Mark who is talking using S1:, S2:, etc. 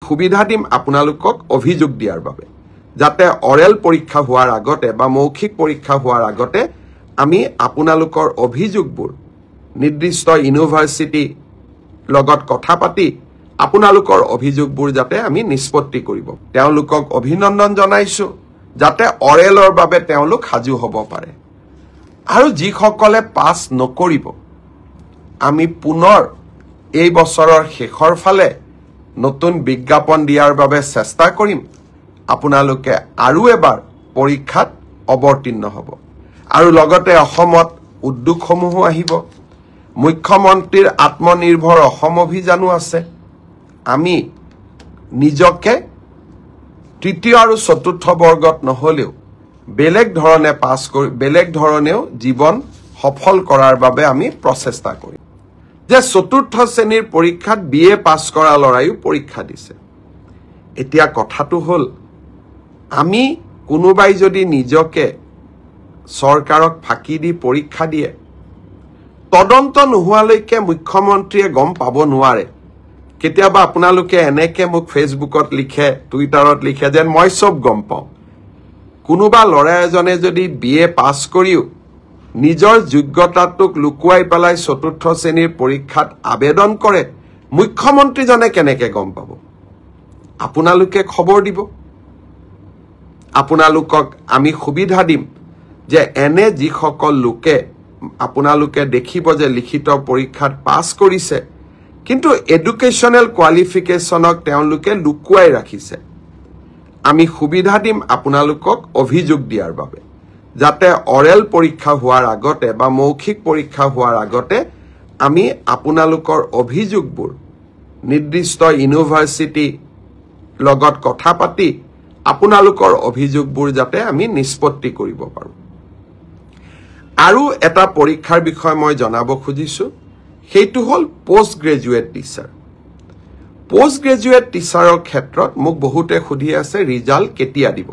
S1: সুবিধা দিম আপোনালোকক অভিযোগ দিয়াৰ বাবে যাতে অৰেল পৰীক্ষা হোৱাৰ আগতে বা মৌখিক পৰীক্ষা হোৱাৰ আগতে আমি আপোনালোকৰ অভিযোগবোৰ নিৰ্দিষ্ট ইউনিভাৰ্চিটি লগত কথা পাতি আপোনালোকৰ অভিযোগবোৰ যাতে আমি নিষ্পত্তি কৰিব তেওঁলোকক অভিনন্দন জনাইছো যাতে অৰেলৰ বাবে তেওঁলোক সাজু হ'ব পাৰে আৰু যিসকলে পাছ নকৰিব আমি পুনৰ এই বছৰৰ শেষৰ ফালে নতুন বিজ্ঞাপন দিয়াৰ বাবে চেষ্টা কৰিম আপোনালোকে আৰু এবাৰ পৰীক্ষাত অৱতীৰ্ণ হ'ব আৰু লগতে অসমত উদ্যোগসমূহ আহিব মুখ্যমন্ত্ৰীৰ আত্মনিৰ্ভৰ অসম অভিযানো আছে আমি নিজকে তৃতীয় আৰু চতুৰ্থ বৰ্গত নহলেও বেলেগ ধৰণে পাছ কৰি বেলেগ ধৰণেও জীৱন সফল কৰাৰ বাবে আমি প্ৰচেষ্টা কৰিম যে চতুৰ্থ শ্ৰেণীৰ পৰীক্ষাত বিএ পাছ কৰা লৰায়ো পৰীক্ষা দিছে এতিয়া কথাটো হল আমি কোনোবাই যদি নিজকে সৰকাৰক ফাঁকি দি পৰীক্ষা দিয়ে তদন্ত নোহোৱালৈকে মুখ্যমন্ত্ৰীয়ে গম পাব নোৱাৰে কেতিয়াবা আপোনালোকে এনেকে মোক ফেসবুকত লিখে টুইটাৰত লিখে যেন মই সব গম পাওঁ কোনোবা লৰা এজনে যদি বিএ পাছ কৰিও নিজৰ যোগ্যতাটোক লুকুৱাই পেলাই চতুৰ্থ শ্ৰেণীৰ পৰীক্ষাত আবেদন কৰে মুখ্যমন্ত্ৰীজনে কেনেকে গম পাব আপোনালোকে খবৰ দিব আপোনালোকক আমি সুবিধা দিম যে এনে যিসকল লোকে আপোনালোকে দেখিব যে লিখিত পৰীক্ষাত পাছ কৰিছে কিন্তু এডুকেশনাল কোৱালিফিকেশনক তেওঁলোকে লুকুৱাই ৰাখিছে আমি সুবিধা দিম আপোনালোকক অভিযোগ দিয়াৰ বাবে যাতে অৰেল পৰীক্ষা হোৱাৰ আগতে বা মৌখিক পৰীক্ষা হোৱাৰ আগতে আমি আপোনালোকৰ অভিযোগবোৰ নিৰ্দিষ্ট ইউনিভাৰ্চিটি লগত কথা পাতি আপোনালোকৰ অভিযোগবোৰ যাতে আমি নিষ্পত্তি কৰিব পাৰো আৰু এটা পৰীক্ষাৰ বিষয় মই জনাব খুজিছো সেইটো হল পোষ্ট গ্ৰেজুৱেট টিচাৰৰ ক্ষেত্ৰত মোক বহুতে খুধি আছে ৰিজাল্ট কেতিয়া দিব